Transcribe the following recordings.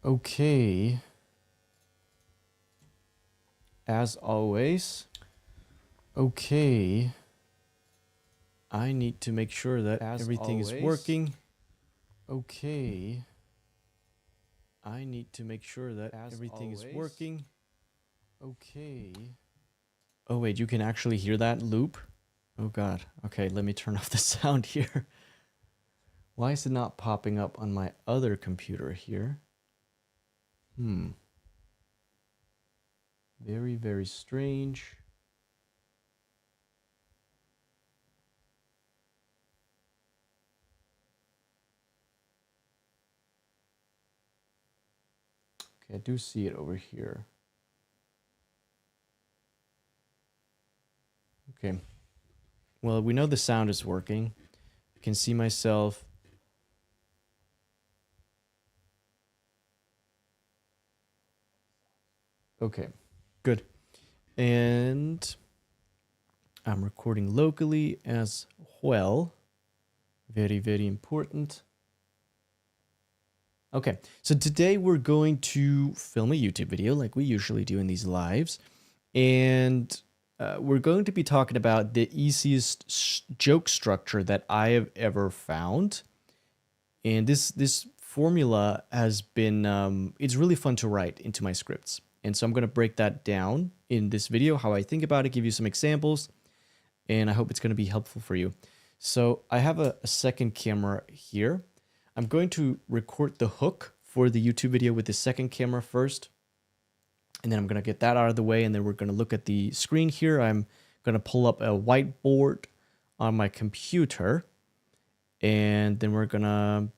Okay. As always. Okay. I need to make sure that everything is working. Okay. I need to make sure that everything is working. Okay. Oh, wait, you can actually hear that loop? Oh, God. Okay, let me turn off the sound here. Why is it not popping up on my other computer here? Very, very strange. Okay, I do see it over here. Okay. Well, we know the sound is working. I can see myself. Okay, good. And I'm recording locally as well. Very, very important. Okay, so today we're going to film a YouTube video like we usually do in these lives. And we're going to be talking about the easiest joke structure that I have ever found. And this formula has been, it's really fun to write into my scripts. And so I'm going to break that down in this video, how I think about it, give you some examples, and I hope it's going to be helpful for you. So I have a second camera here. I'm going to record the hook for the YouTube video with the second camera first. And then I'm going to get that out of the way, and then we're going to look at the screen here. I'm going to pull up a whiteboard on my computer, and then we're going to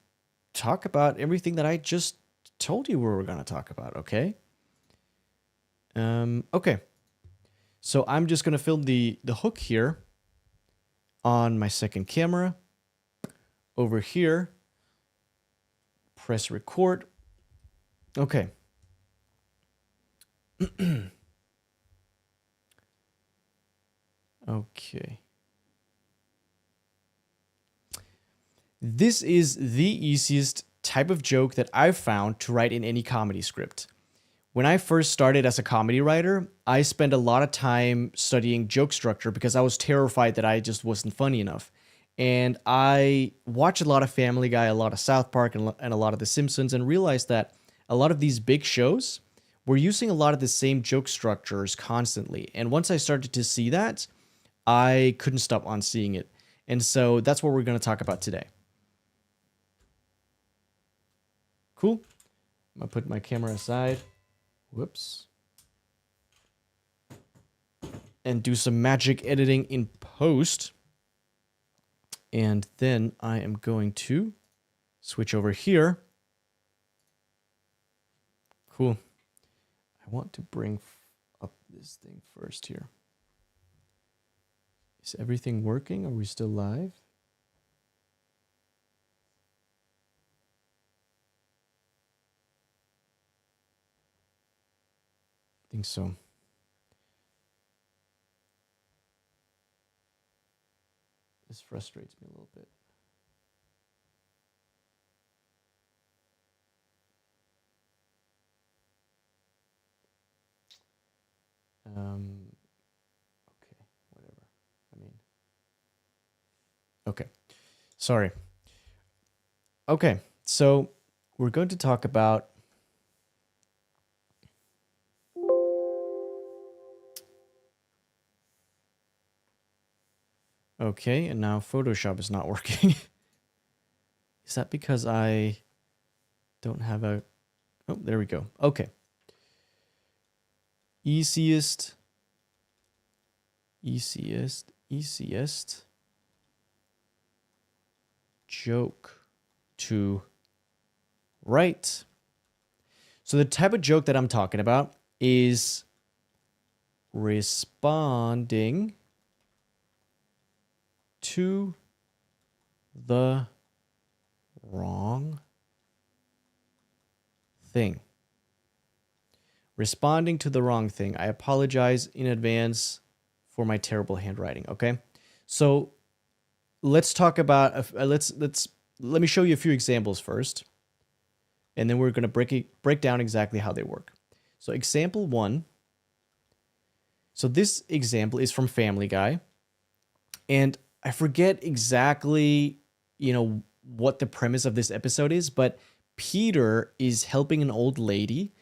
talk about everything that I just told you we were going to talk about, okay? Okay. So I'm just going to film the hook here on my second camera. Over here, press record. Okay. Okay. This is the easiest type of joke that I've found to write in any comedy script. When I first started as a comedy writer, I spent a lot of time studying joke structure because I was terrified that I just wasn't funny enough. And I watched a lot of Family Guy, a lot of South Park, and a lot of The Simpsons, and realized that a lot of these big shows were using a lot of the same joke structures constantly. And once I started to see that, I couldn't stop on seeing it. And so that's what we're going to talk about today. Cool. I'm going to put my camera aside. Whoops. And do some magic editing in post. And then I am going to switch over here. Cool. I want to bring up this thing first here. Is everything working? Are we still live? I think so. This frustrates me a little bit. Okay, whatever. Okay. Sorry. Okay, so we're going to talk about okay, and now Photoshop is not working. Is that because I don't have a... Oh, there we go. Okay. Easiest joke to write. So the type of joke that I'm talking about is responding to the wrong thing. Responding to the wrong thing. I apologize in advance for my terrible handwriting, okay? So let's talk about let me show you a few examples first. and then we're going to break down exactly how they work. So example 1. So this example is from Family Guy, and I forget exactly, what the premise of this episode is, but Peter is helping an old lady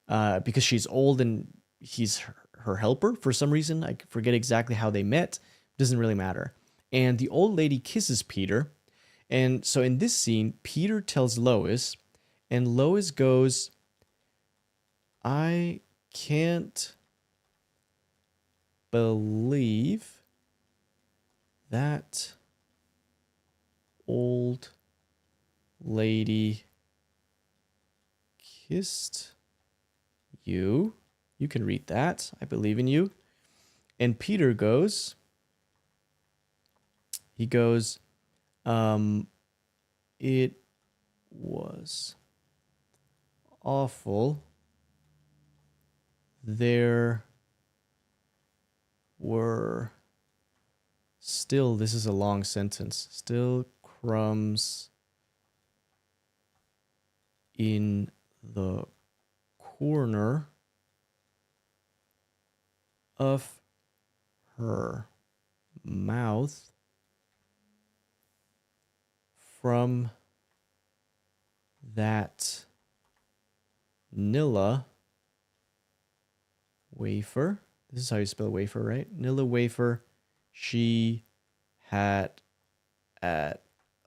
because she's old and he's her helper for some reason. I forget exactly how they met. Doesn't really matter. And the old lady kisses Peter. And so in this scene, Peter tells Lois, and Lois goes, "I can't believe that old lady kissed you. You can read that. I believe in you." And Peter goes, "It was awful. There were still," this is a long sentence, "still crumbs in the corner of her mouth from that Nilla wafer." This is how you spell wafer, right? Nilla wafer she had at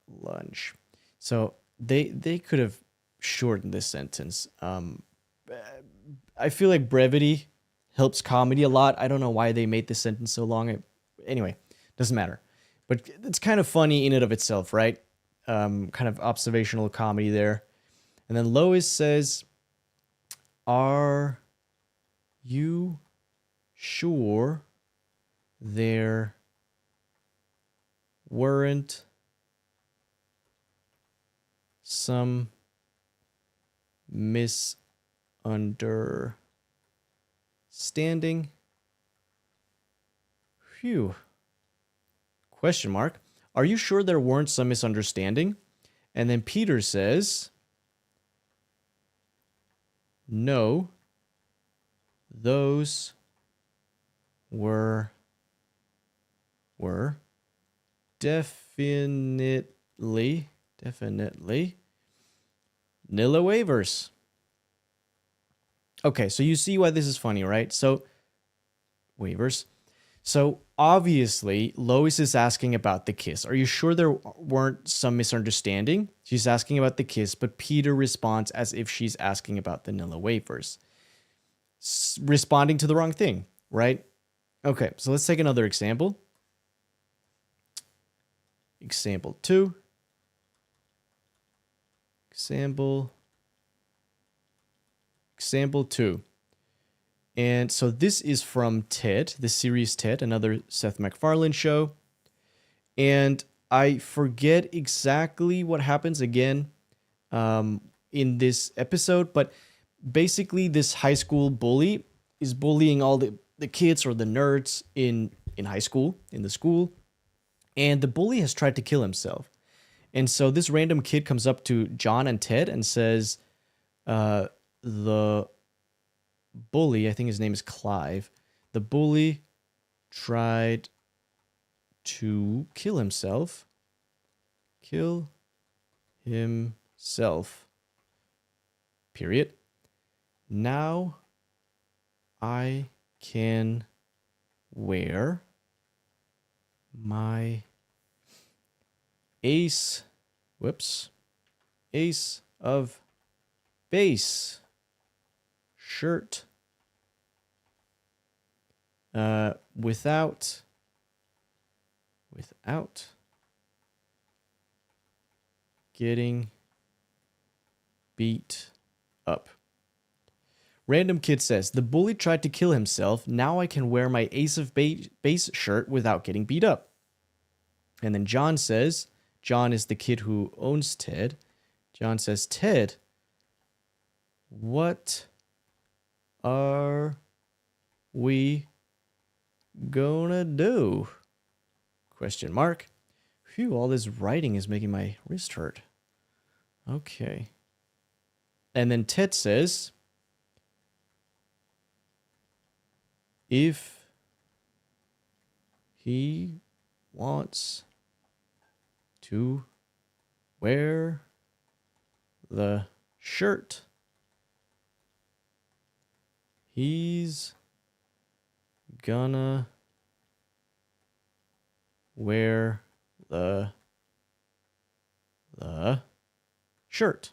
lunch. So they could have shortened this sentence. I feel like brevity helps comedy a lot. I don't know why they made this sentence so long. Anyway, doesn't matter. But it's kind of funny in and of itself, right? Kind of observational comedy there. And then Lois says, "Are you sure there weren't some misunderstanding?" Phew. Question mark. "Are you sure there weren't some misunderstanding?" And then Peter says, "No, those were definitely Nilla waivers." Okay, so you see why this is funny, right? So, waivers. So, obviously, Lois is asking about the kiss. Are you sure there weren't some misunderstanding? She's asking about the kiss, but Peter responds as if she's asking about the Nilla waivers. Responding to the wrong thing, right? Okay, so let's take another example. Example 2. Example 2. And so this is from Ted, the series Ted, another Seth MacFarlane show. And I forget exactly what happens again in this episode, but basically this high school bully is bullying all the kids or the nerds in high school, in the school. And the bully has tried to kill himself. And so this random kid comes up to John and Ted and says, the bully, I think his name is Clive, the bully tried to kill himself. Kill himself. Period. Now I can wear my ace of base shirt without getting beat up. Random kid says, "The bully tried to kill himself. Now I can wear my ace of base shirt without getting beat up." And then John says, John is the kid who owns Ted. John says, "Ted, what are we gonna do?" Question mark. Phew, all this writing is making my wrist hurt. Okay. And then Ted says, if he wants to wear the shirt, he's gonna wear the shirt.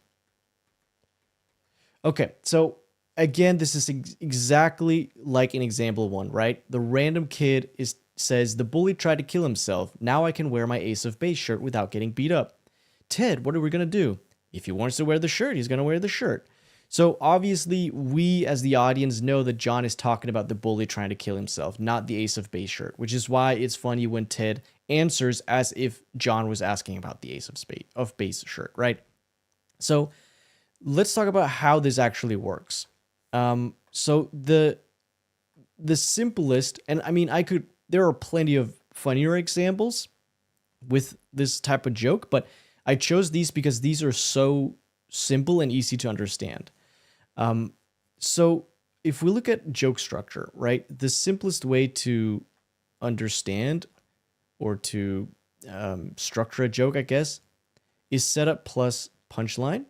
Okay, so again, this is exactly like in example 1, right? The random kid says, the bully tried to kill himself. Now I can wear my Ace of Base shirt without getting beat up. Ted, what are we going to do? If he wants to wear the shirt, he's going to wear the shirt. So obviously, we as the audience know that John is talking about the bully trying to kill himself, not the Ace of Base shirt, which is why it's funny when Ted answers as if John was asking about the Ace of Base shirt, right? So let's talk about how this actually works. So the simplest, and I mean, there are plenty of funnier examples with this type of joke, but I chose these because these are so simple and easy to understand. So if we look at joke structure, right, the simplest way to understand or to structure a joke, I guess, is setup plus punchline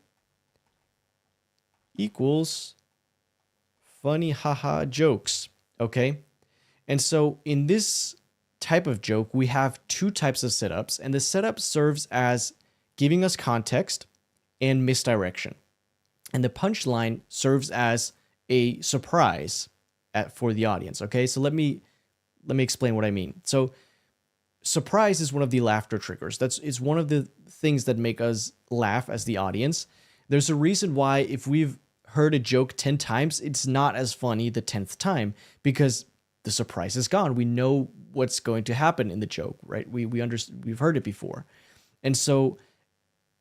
equals funny haha jokes, okay? And so in this type of joke, we have two types of setups, and the setup serves as giving us context and misdirection. And the punchline serves as a surprise for the audience, okay? So let me explain what I mean. So surprise is one of the laughter triggers. It's one of the things that make us laugh as the audience. There's a reason why if we've heard a joke 10 times, it's not as funny the 10th time, because the surprise is gone. We know what's going to happen in the joke, right? We've heard it before. And so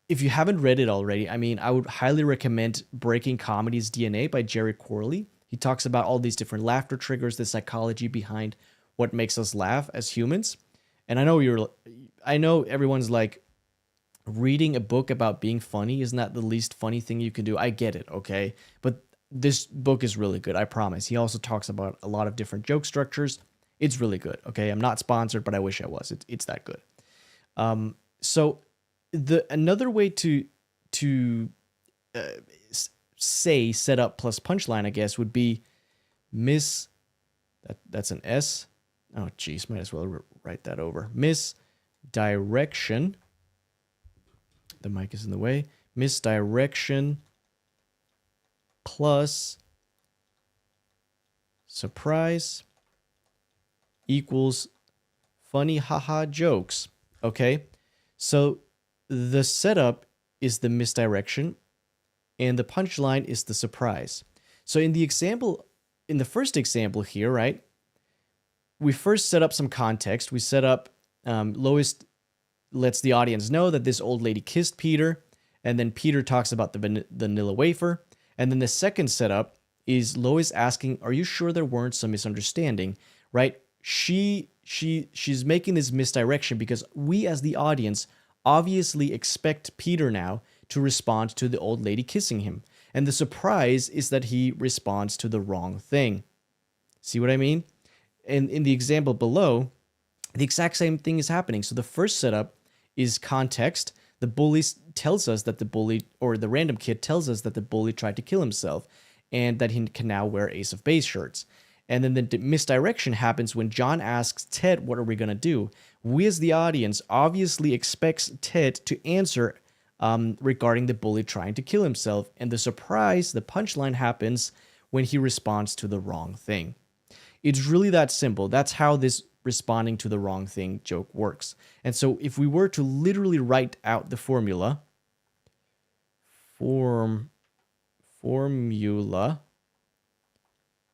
if you haven't read it already, I mean, I would highly recommend Breaking Comedy's DNA by Jerry Corley. He talks about all these different laughter triggers, the psychology behind what makes us laugh as humans. And I know everyone's like, reading a book about being funny isn't that the least funny thing you can do? I get it, okay? But this book is really good, I promise. He also talks about a lot of different joke structures. It's really good, okay? I'm not sponsored, but I wish I was. It's that good. So another way to say setup plus punchline, I guess, would be that's an S. Oh, geez, might as well write that over. Misdirection. The mic is in the way. Misdirection plus surprise equals funny haha jokes. Okay? So the setup is the misdirection and the punchline is the surprise. So in the first example here, right? We first set up some context. We set up Lois lets the audience know that this old lady kissed Peter, and then Peter talks about the vanilla wafer. And then the second setup is Lois asking, "Are you sure there weren't some misunderstanding?" Right? She's making this misdirection because we as the audience obviously expect Peter now to respond to the old lady kissing him. And the surprise is that he responds to the wrong thing. See what I mean? And in the example below, the exact same thing is happening. So the first setup is context. The bully tells us that the bully, or the random kid tells us that the bully tried to kill himself and that he can now wear Ace of Base shirts. And then the misdirection happens when John asks Ted, what are we going to do? We as the audience obviously expects Ted to answer regarding the bully trying to kill himself. And the surprise, the punchline happens when he responds to the wrong thing. It's really that simple. That's how this responding to the wrong thing joke works. And so if we were to literally write out the formula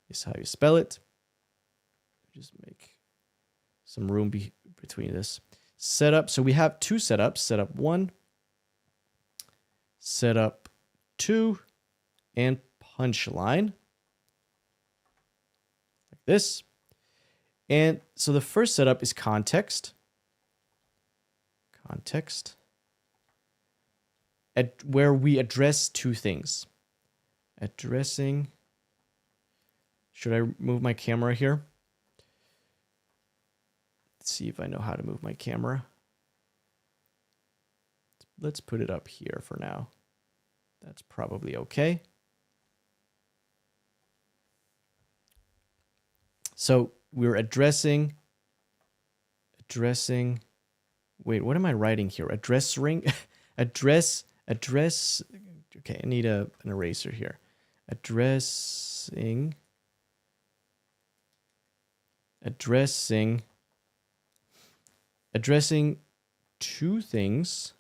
is how you spell it. Just make some room between this. Setup. So we have two setups. Setup 1, setup 2, and punchline. Like this. And so the first setup is context. Context. Where we address two things. Addressing. Should I move my camera here? Let's see if I know how to move my camera. Let's put it up here for now. That's probably okay. So we're addressing. Wait, what am I writing here? Addressing. Address. Okay, I need an eraser here. Addressing two things.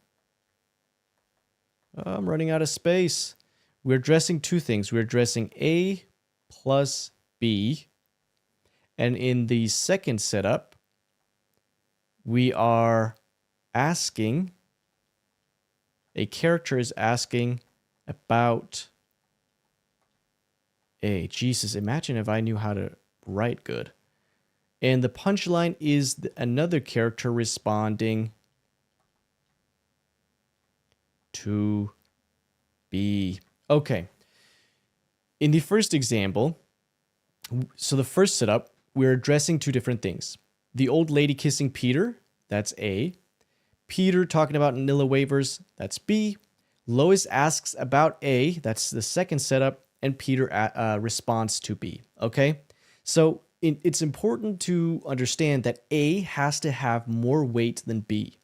Oh, I'm running out of space. We're addressing two things. We're addressing A plus B. And in the second setup, we are asking, a character is asking about A. Jesus, imagine if I knew how to write good. And the punchline is another character responding to B. Okay. In the first example, so the first setup, we're addressing two different things. The old lady kissing Peter, that's A. Peter talking about Nilla waivers, that's B. Lois asks about A, that's the second setup, and Peter responds to B. Okay? So it's important to understand that A has to have more weight than B,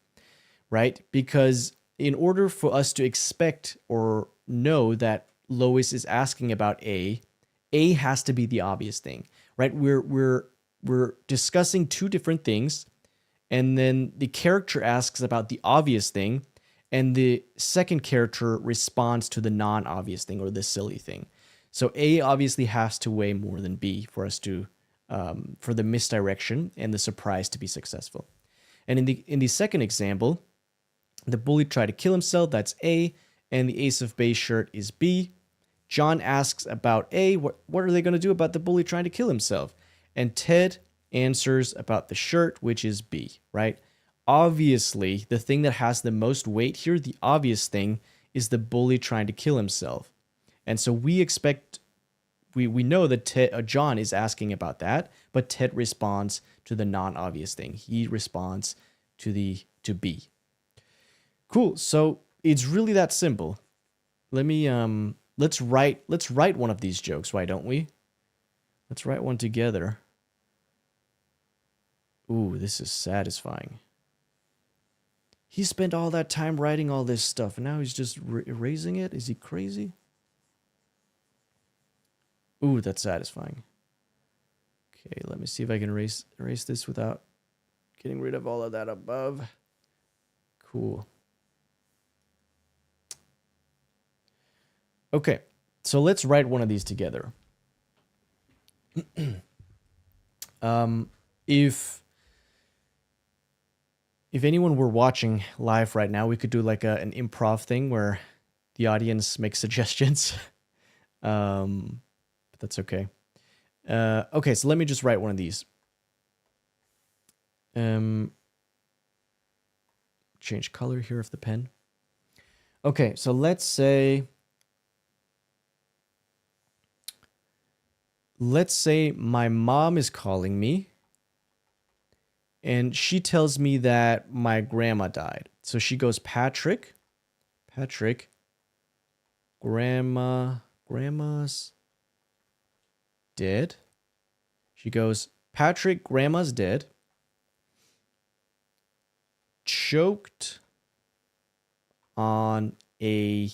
right? Because in order for us to expect or know that Lois is asking about A has to be the obvious thing, right? We're discussing two different things, and then the character asks about the obvious thing, and the second character responds to the non-obvious thing or the silly thing. So A obviously has to weigh more than B for us to for the misdirection and the surprise to be successful. And in the second example, the bully tried to kill himself, that's A, and the ace of base shirt is B. John asks about A, what are they going to do about the bully trying to kill himself? And Ted answers about the shirt, which is B, right? Obviously, the thing that has the most weight here, the obvious thing, is the bully trying to kill himself. And so we expect, we know that John is asking about that, but Ted responds to the non-obvious thing. He responds to B. Cool. So it's really that simple. Let's write one of these jokes, why don't we? Let's write one together. Ooh, this is satisfying. He spent all that time writing all this stuff, and now he's just erasing it? Is he crazy? Ooh, that's satisfying. Okay, let me see if I can erase this without getting rid of all of that above. Cool. Okay, so let's write one of these together. If anyone were watching live right now, we could do like an improv thing where the audience makes suggestions. But that's okay. Okay, so let me just write one of these. Change color here of the pen. Okay, so let's say my mom is calling me and she tells me that my grandma died. So she goes, Patrick, grandma's dead. She goes, Patrick, grandma's dead. Choked on a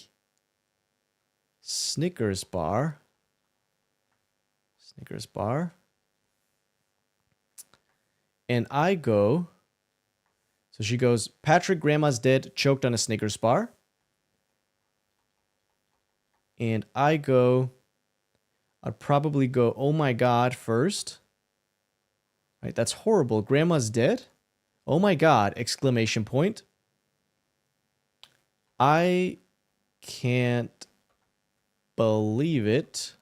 Snickers bar. And I go, so she goes, Patrick, grandma's dead, choked on a Snickers bar. And I go, I'd probably go, oh my God, first. Right, that's horrible. Grandma's dead? Oh my God, exclamation point. I can't believe it.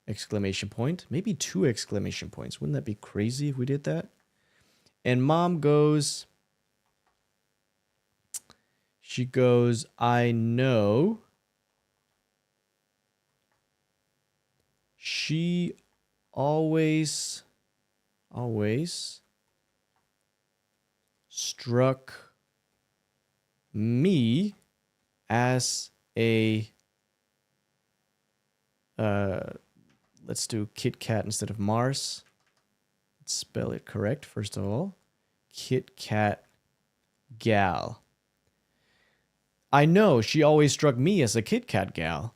Exclamation point. Maybe 2 exclamation points. Wouldn't that be crazy if we did that? And mom goes, she goes, I know She always struck me as a let's do Kit Kat instead of Mars. Let's spell it correct first of all. Kit Kat gal. I know she always struck me as a Kit Kat gal.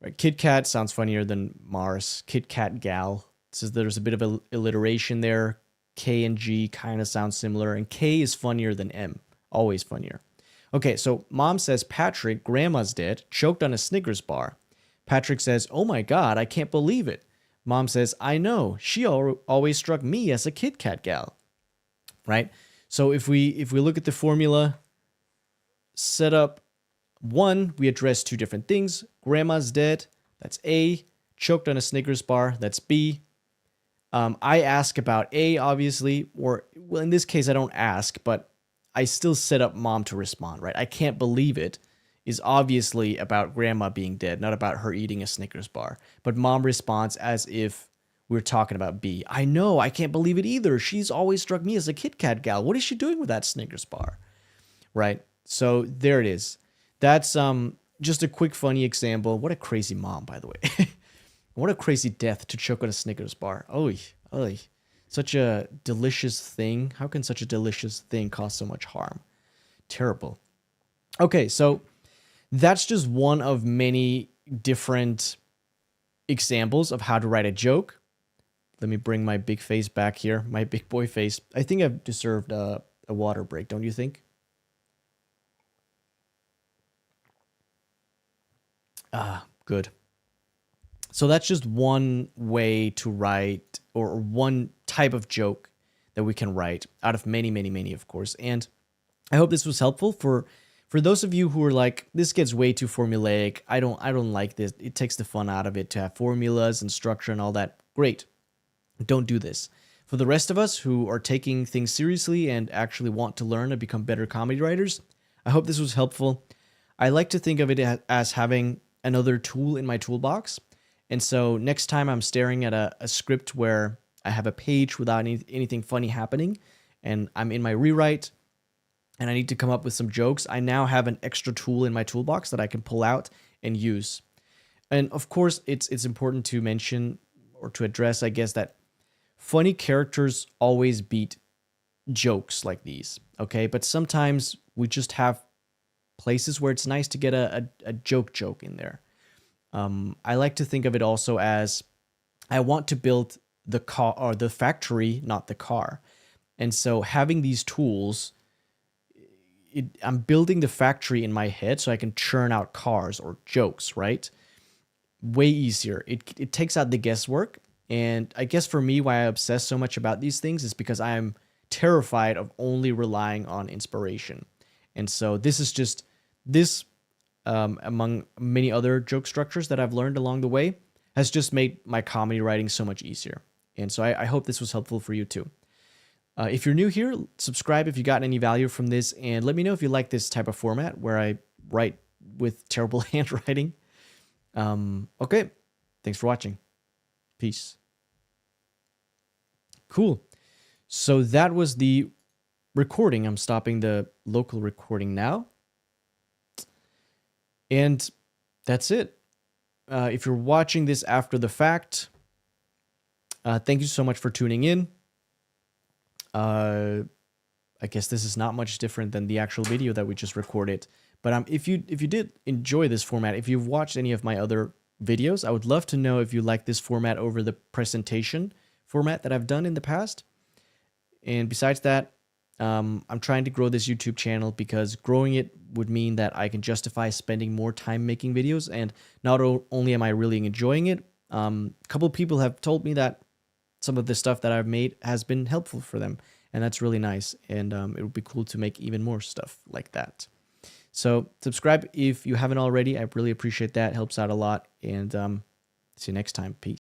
Right? Kit Kat sounds funnier than Mars. Kit Kat gal. So there's a bit of a alliteration there. K and G kind of sound similar, and K is funnier than M. Always funnier. Okay, so mom says, Patrick, grandma's dead, choked on a Snickers bar. Patrick says, oh my God, I can't believe it. Mom says, I know, she always struck me as a Kit Kat gal. Right? So if we look at the formula, setup 1, we address 2 different things. Grandma's dead, that's A. Choked on a Snickers bar, that's B. I ask about A, obviously, or well, in this case, I don't ask, but I still set up mom to respond, right? I can't believe it is obviously about grandma being dead, not about her eating a Snickers bar. But mom responds as if we're talking about B. I know, I can't believe it either. She's always struck me as a Kit Kat gal. What is she doing with that Snickers bar? Right? So there it is. That's just a quick funny example. What a crazy mom, by the way. What a crazy death to choke on a Snickers bar. Oy, oy. Such a delicious thing. How can such a delicious thing cause so much harm? Terrible. Okay, so that's just one of many different examples of how to write a joke. Let me bring my big face back here, my big boy face. I think I've deserved a water break, don't you think? Good. So that's just one way to write, or one type of joke that we can write out of many, many, many, of course. And I hope this was helpful for those of you who are like, this gets way too formulaic. I don't like this. It takes the fun out of it to have formulas and structure and all that. Great. Don't do this. For the rest of us who are taking things seriously and actually want to learn and become better comedy writers, I hope this was helpful. I like to think of it as having another tool in my toolbox. And so next time I'm staring at a script where I have a page without anything funny happening, and I'm in my rewrite, and I need to come up with some jokes, I now have an extra tool in my toolbox that I can pull out and use. And of course, it's important to mention, or to address, I guess, that funny characters always beat jokes like these, okay? But sometimes we just have places where it's nice to get a joke in there. I like to think of it also as, I want to build the car, or the factory, not the car. And so having these tools, I'm building the factory in my head so I can churn out cars or jokes, right? Way easier. It takes out the guesswork. And I guess for me, why I obsess so much about these things is because I'm terrified of only relying on inspiration. And so this is just, among many other joke structures that I've learned along the way, has just made my comedy writing so much easier. And so I hope this was helpful for you too. If you're new here, subscribe if you got any value from this, and let me know if you like this type of format where I write with terrible handwriting. Okay, thanks for watching. Peace. Cool. So that was the recording. I'm stopping the local recording now. And that's it. If you're watching this after the fact, thank you so much for tuning in. I guess this is not much different than the actual video that we just recorded. But if you did enjoy this format, if you've watched any of my other videos, I would love to know if you like this format over the presentation format that I've done in the past. And besides that, I'm trying to grow this YouTube channel because growing it would mean that I can justify spending more time making videos. And not only am I really enjoying it, a couple of people have told me that some of the stuff that I've made has been helpful for them. And that's really nice. And it would be cool to make even more stuff like that. So subscribe if you haven't already. I really appreciate that. It helps out a lot. And see you next time. Peace.